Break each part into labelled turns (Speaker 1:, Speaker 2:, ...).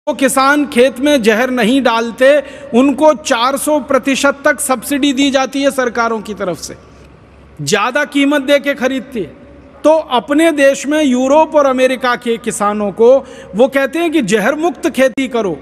Speaker 1: जो किसान खेत में जहर नहीं डालते उनको 400% तक सब्सिडी दी जाती है सरकारों की तरफ से, ज़्यादा कीमत दे के खरीदती है। तो अपने देश में यूरोप और अमेरिका के किसानों को वो कहते हैं कि जहर मुक्त खेती करो,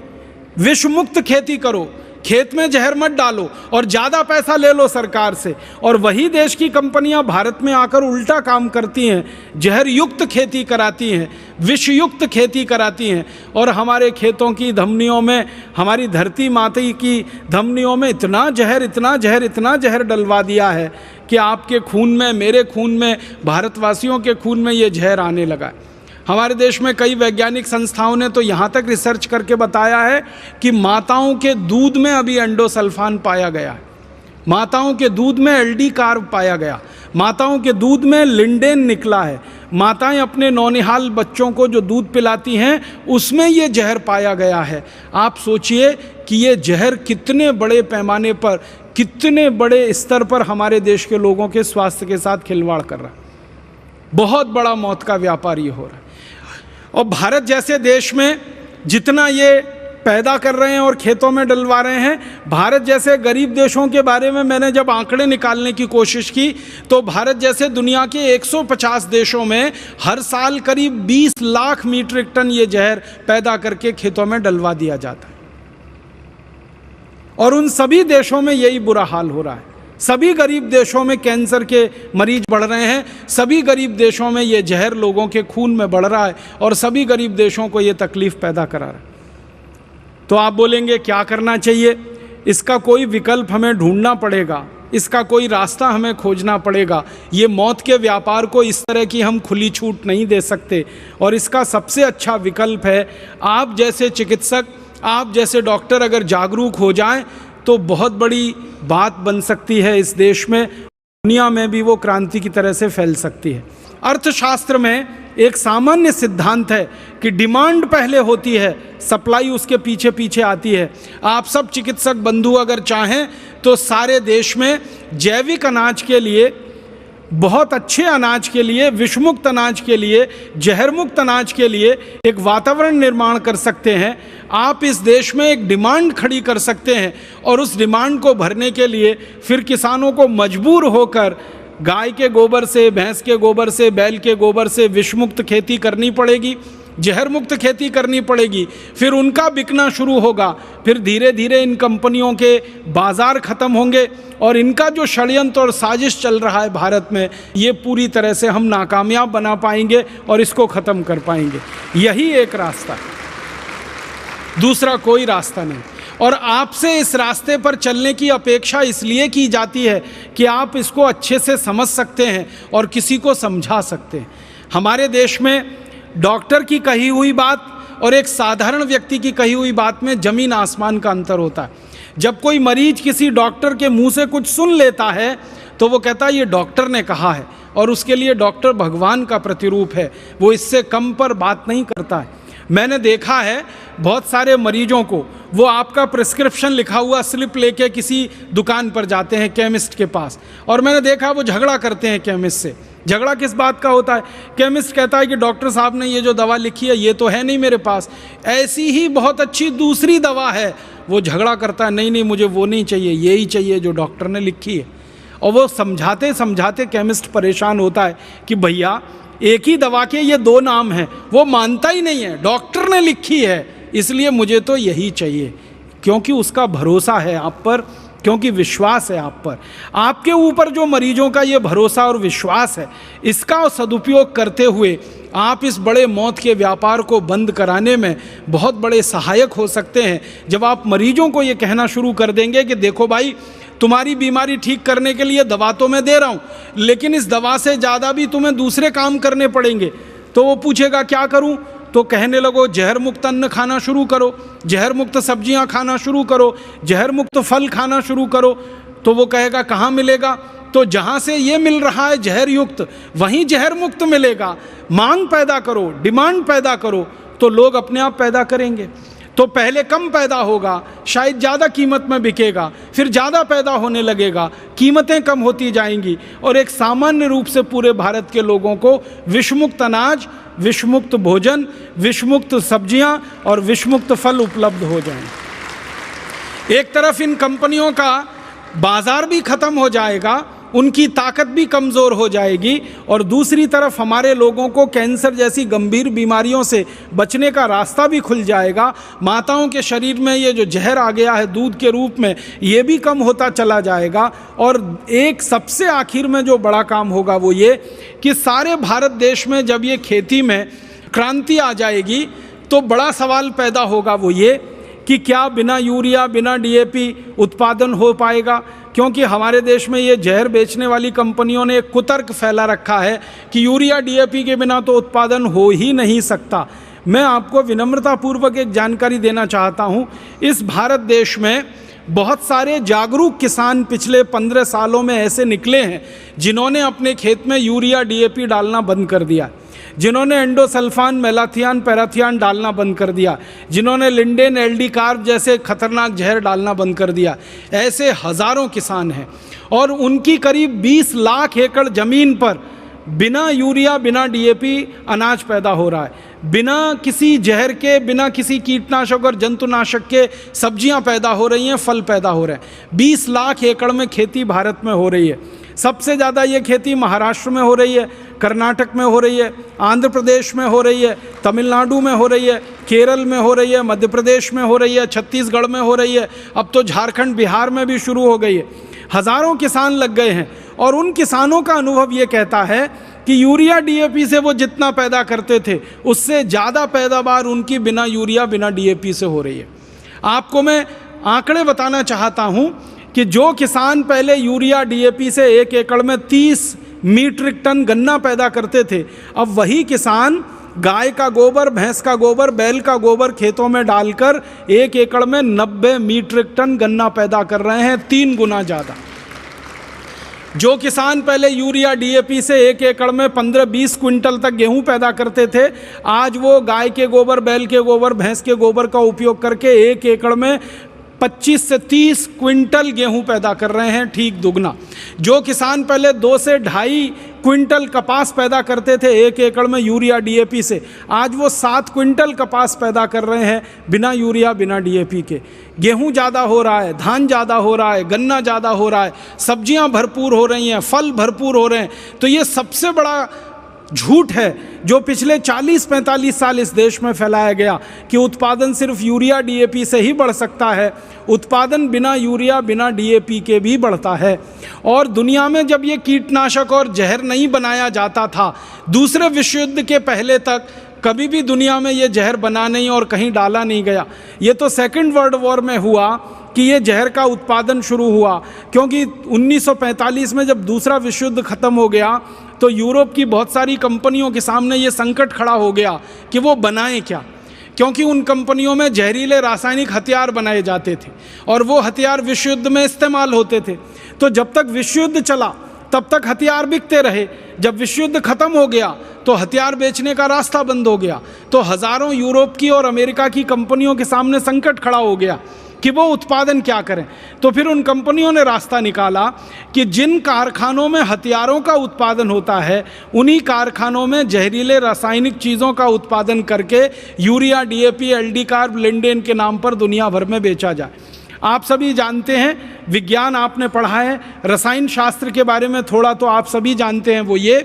Speaker 1: विष मुक्त खेती करो, खेत में जहर मत डालो और ज़्यादा पैसा ले लो सरकार से। और वही देश की कंपनियां भारत में आकर उल्टा काम करती हैं, जहर युक्त खेती कराती हैं, विष युक्त खेती कराती हैं और हमारे खेतों की धमनियों में, हमारी धरती माता की धमनियों में इतना जहर डलवा दिया है कि आपके खून में, मेरे खून में, भारतवासियों के खून में ये जहर आने लगा है। हमारे देश में कई वैज्ञानिक संस्थाओं ने तो यहाँ तक रिसर्च करके बताया है कि माताओं के दूध में अभी एंडोसल्फान पाया गया है, माताओं के दूध में एल्डी कार्ब पाया गया, माताओं के दूध में लिंडेन निकला है, माताएं अपने नौनिहाल बच्चों को जो दूध पिलाती हैं उसमें ये जहर पाया गया है। आप सोचिए कि ये जहर कितने बड़े पैमाने पर, कितने बड़े स्तर पर हमारे देश के लोगों के स्वास्थ्य के साथ खिलवाड़ कर रहा है। बहुत बड़ा मौत का व्यापार ये हो रहा है। और भारत जैसे देश में जितना ये पैदा कर रहे हैं और खेतों में डलवा रहे हैं, भारत जैसे गरीब देशों के बारे में मैंने जब आंकड़े निकालने की कोशिश की तो भारत जैसे दुनिया के 150 देशों में हर साल करीब 20 लाख मीट्रिक टन ये जहर पैदा करके खेतों में डलवा दिया जाता है। और उन सभी देशों में यही बुरा हाल हो रहा है। सभी गरीब देशों में कैंसर के मरीज बढ़ रहे हैं, सभी गरीब देशों में ये जहर लोगों के खून में बढ़ रहा है और सभी गरीब देशों को ये तकलीफ पैदा करा रहा है। तो आप बोलेंगे क्या करना चाहिए? इसका कोई विकल्प हमें ढूंढना पड़ेगा, इसका कोई रास्ता हमें खोजना पड़ेगा। ये मौत के व्यापार को इस तरह की हम खुली छूट नहीं दे सकते। और इसका सबसे अच्छा विकल्प है, आप जैसे चिकित्सक, आप जैसे डॉक्टर अगर जागरूक हो जाएं तो बहुत बड़ी बात बन सकती है इस देश में, दुनिया में भी वो क्रांति की तरह से फैल सकती है। अर्थशास्त्र में एक सामान्य सिद्धांत है कि डिमांड पहले होती है, सप्लाई उसके पीछे पीछे आती है। आप सब चिकित्सक बंधु अगर चाहें तो सारे देश में जैविक अनाज के लिए, बहुत अच्छे अनाज के लिए, विषमुक्त अनाज के लिए, जहरमुक्त अनाज के लिए एक वातावरण निर्माण कर सकते हैं। आप इस देश में एक डिमांड खड़ी कर सकते हैं और उस डिमांड को भरने के लिए फिर किसानों को मजबूर होकर गाय के गोबर से, भैंस के गोबर से, बैल के गोबर से विषमुक्त खेती करनी पड़ेगी, जहर मुक्त खेती करनी पड़ेगी। फिर उनका बिकना शुरू होगा, फिर धीरे धीरे इन कंपनियों के बाजार खत्म होंगे और इनका जो षड्यंत्र और साजिश चल रहा है भारत में, ये पूरी तरह से हम नाकामयाब बना पाएंगे और इसको ख़त्म कर पाएंगे। यही एक रास्ता है, दूसरा कोई रास्ता नहीं। और आपसे इस रास्ते पर चलने की अपेक्षा इसलिए की जाती है कि आप इसको अच्छे से समझ सकते हैं और किसी को समझा सकते हैं। हमारे देश में डॉक्टर की कही हुई बात और एक साधारण व्यक्ति की कही हुई बात में ज़मीन आसमान का अंतर होता है। जब कोई मरीज किसी डॉक्टर के मुंह से कुछ सुन लेता है तो वो कहता है ये डॉक्टर ने कहा है, और उसके लिए डॉक्टर भगवान का प्रतिरूप है, वो इससे कम पर बात नहीं करता है। मैंने देखा है बहुत सारे मरीजों को, वो आपका प्रिस्क्रिप्शन लिखा हुआ स्लिप लेके किसी दुकान पर जाते हैं, केमिस्ट के पास, और मैंने देखा वो झगड़ा करते हैं केमिस्ट से। झगड़ा किस बात का होता है? केमिस्ट कहता है कि डॉक्टर साहब ने ये जो दवा लिखी है ये तो है नहीं मेरे पास, ऐसी ही बहुत अच्छी दूसरी दवा है। वो झगड़ा करता है, नहीं नहीं मुझे वो नहीं चाहिए, यही चाहिए जो डॉक्टर ने लिखी है। और वो समझाते समझाते केमिस्ट परेशान होता है कि भैया एक ही दवा के ये दो नाम हैं। वो मानता ही नहीं है, डॉक्टर ने लिखी है इसलिए मुझे तो यही चाहिए, क्योंकि उसका भरोसा है आप पर, क्योंकि विश्वास है आप पर। आपके ऊपर जो मरीजों का ये भरोसा और विश्वास है, इसका सदुपयोग करते हुए आप इस बड़े मौत के व्यापार को बंद कराने में बहुत बड़े सहायक हो सकते हैं। जब आप मरीजों को ये कहना शुरू कर देंगे कि देखो भाई, तुम्हारी बीमारी ठीक करने के लिए दवा तो मैं दे रहा हूँ, लेकिन इस दवा से ज़्यादा भी तुम्हें दूसरे काम करने पड़ेंगे, तो वो पूछेगा क्या करूँ? तो कहने लगो जहर मुक्त अन्न खाना शुरू करो, जहर मुक्त सब्जियां खाना शुरू करो, जहर मुक्त फल खाना शुरू करो। तो वो कहेगा कहाँ मिलेगा? तो जहाँ से ये मिल रहा है जहर युक्त, वहीं जहर मुक्त मिलेगा। मांग पैदा करो, डिमांड पैदा करो, तो लोग अपने आप पैदा करेंगे। तो पहले कम पैदा होगा, शायद ज़्यादा कीमत में बिकेगा, फिर ज़्यादा पैदा होने लगेगा, कीमतें कम होती जाएंगी और एक सामान्य रूप से पूरे भारत के लोगों को विषमुक्त अनाज विषमुक्त भोजन, विषमुक्त सब्जियां और विषमुक्त फल उपलब्ध हो जाएं। एक तरफ इन कंपनियों का बाजार भी खत्म हो जाएगा, उनकी ताकत भी कमज़ोर हो जाएगी, और दूसरी तरफ हमारे लोगों को कैंसर जैसी गंभीर बीमारियों से बचने का रास्ता भी खुल जाएगा। माताओं के शरीर में ये जो जहर आ गया है दूध के रूप में, ये भी कम होता चला जाएगा। और एक सबसे आखिर में जो बड़ा काम होगा वो ये कि सारे भारत देश में जब ये खेती में क्रांति आ जाएगी तो बड़ा सवाल पैदा होगा वो ये कि क्या बिना यूरिया, बिना डीएपी उत्पादन हो पाएगा? क्योंकि हमारे देश में ये जहर बेचने वाली कंपनियों ने एक कुतर्क फैला रखा है कि यूरिया डीएपी के बिना तो उत्पादन हो ही नहीं सकता। मैं आपको विनम्रतापूर्वक एक जानकारी देना चाहता हूँ। इस भारत देश में बहुत सारे जागरूक किसान पिछले 15 सालों में ऐसे निकले हैं जिन्होंने अपने खेत में यूरिया डीएपी डालना बंद कर दिया, जिन्होंने एंडोसल्फान, मेलाथियान, पैराथियान डालना बंद कर दिया, जिन्होंने लिंडेन, एलडी कार्ब जैसे खतरनाक जहर डालना बंद कर दिया। ऐसे हज़ारों किसान हैं और उनकी करीब 20 लाख एकड़ ज़मीन पर बिना यूरिया, बिना डीएपी अनाज पैदा हो रहा है, बिना किसी जहर के, बिना किसी कीटनाशक और जंतुनाशक के सब्जियां पैदा हो रही हैं, फल पैदा हो रहे हैं। 20 लाख एकड़ में खेती भारत में हो रही है। सबसे ज़्यादा ये खेती महाराष्ट्र में हो रही है, कर्नाटक में हो रही है, आंध्र प्रदेश में हो रही है, तमिलनाडु में हो रही है, केरल में हो रही है, मध्य प्रदेश में हो रही है, छत्तीसगढ़ में हो रही है, अब तो झारखंड, बिहार में भी शुरू हो गई है। हज़ारों किसान लग गए हैं और उन किसानों का अनुभव ये कहता है कि यूरिया डीएपी से वो जितना पैदा करते थे उससे ज़्यादा पैदावार उनकी बिना यूरिया, बिना डीएपी से हो रही है। आपको मैं आंकड़े बताना चाहता हूँ कि जो किसान पहले यूरिया डीएपी से 1 एकड़ में 30 मीट्रिक टन गन्ना पैदा करते थे, अब वही किसान गाय का गोबर, भैंस का गोबर, बैल का गोबर खेतों में डालकर 1 एकड़ में 90 मीट्रिक टन गन्ना पैदा कर रहे हैं, 3 गुना ज़्यादा। जो किसान पहले यूरिया डीएपी से 1 एकड़ में 15-20 क्विंटल तक गेहूं पैदा करते थे, आज वो गाय के गोबर, बैल के गोबर, भैंस के गोबर का उपयोग करके 1 एकड़ में 25 से 30 क्विंटल गेहूं पैदा कर रहे हैं, ठीक दुगना। जो किसान पहले 2 से 2.5 क्विंटल कपास पैदा करते थे 1 एकड़ में यूरिया डीएपी से, आज वो 7 क्विंटल कपास पैदा कर रहे हैं बिना यूरिया, बिना डीएपी के। गेहूं ज़्यादा हो रहा है, धान ज़्यादा हो रहा है, गन्ना ज़्यादा हो रहा है, सब्जियां भरपूर हो रही हैं, फल भरपूर हो रहे हैं। तो ये सबसे बड़ा झूठ है जो पिछले 40-45 साल इस देश में फैलाया गया कि उत्पादन सिर्फ यूरिया डीएपी से ही बढ़ सकता है। उत्पादन बिना यूरिया, बिना डीएपी के भी बढ़ता है। और दुनिया में जब ये कीटनाशक और जहर नहीं बनाया जाता था, दूसरे विश्व युद्ध के पहले तक कभी भी दुनिया में ये जहर बना नहीं और कहीं डाला नहीं गया। ये तो सेकेंड वर्ल्ड वॉर में हुआ कि ये जहर का उत्पादन शुरू हुआ, क्योंकि 1945 में जब दूसरा विश्व युद्ध ख़त्म हो गया तो यूरोप की बहुत सारी कंपनियों के सामने ये संकट खड़ा हो गया कि वो बनाएं क्या, क्योंकि उन कंपनियों में जहरीले रासायनिक हथियार बनाए जाते थे और वो हथियार विश्व युद्ध में इस्तेमाल होते थे। तो जब तक विश्व युद्ध चला तब तक हथियार बिकते रहे। जब विश्व युद्ध खत्म हो गया तो हथियार बेचने का रास्ता बंद हो गया। तो हज़ारों यूरोप की और अमेरिका की कंपनियों के सामने संकट खड़ा हो गया कि वो उत्पादन क्या करें। तो फिर उन कंपनियों ने रास्ता निकाला कि जिन कारखानों में हथियारों का उत्पादन होता है उन्हीं कारखानों में जहरीले रासायनिक चीज़ों का उत्पादन करके urea, DAP, aldicarb, lindane के नाम पर दुनिया भर में बेचा जाए। आप सभी जानते हैं, विज्ञान आपने पढ़ा है, रसायन शास्त्र के बारे में थोड़ा तो आप सभी जानते हैं। वो ये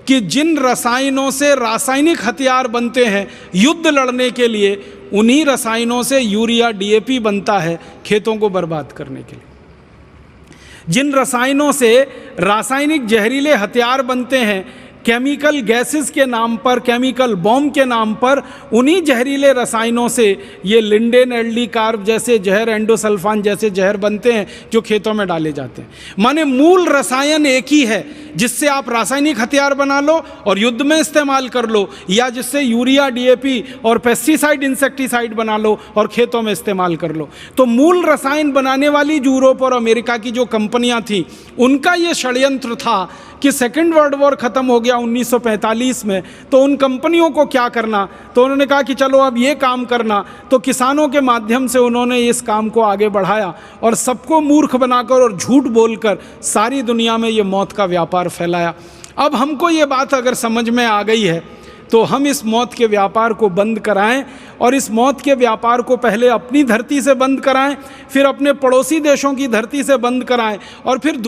Speaker 1: कि जिन रसायनों से रासायनिक हथियार बनते हैं युद्ध लड़ने के लिए, उन्हीं रसायनों से यूरिया, डीएपी बनता है खेतों को बर्बाद करने के लिए। जिन रसायनों से रासायनिक जहरीले हथियार बनते हैं केमिकल गैसेस के नाम पर, केमिकल बॉम्ब के नाम पर, उन्हीं जहरीले रसायनों से ये लिंडेन, एलडी कार्ब जैसे जहर, एंडोसल्फान जैसे जहर बनते हैं जो खेतों में डाले जाते हैं। माने मूल रसायन एक ही है, जिससे आप रासायनिक हथियार बना लो और युद्ध में इस्तेमाल कर लो, या जिससे यूरिया, डीएपी और पेस्टिसाइड, इंसेक्टिसाइड बना लो और खेतों में इस्तेमाल कर लो। तो मूल रसायन बनाने वाली यूरोप और अमेरिका की जो कंपनियां थी, उनका ये षड्यंत्र था कि सेकेंड वर्ल्ड वॉर ख़त्म हो गया 1945 में, तो उन कंपनियों को क्या करना। तो उन्होंने कहा कि चलो अब ये काम करना। तो किसानों के माध्यम से उन्होंने इस काम को आगे बढ़ाया और सबको मूर्ख बनाकर और झूठ बोलकर सारी दुनिया में ये मौत का व्यापार फैलाया। अब हमको ये बात अगर समझ में आ गई है तो हम इस मौत के व्यापार को बंद कराएं, और इस मौत के व्यापार को पहले अपनी धरती से बंद कराएं, फिर अपने पड़ोसी देशों की धरती से बंद कराएं, और फिर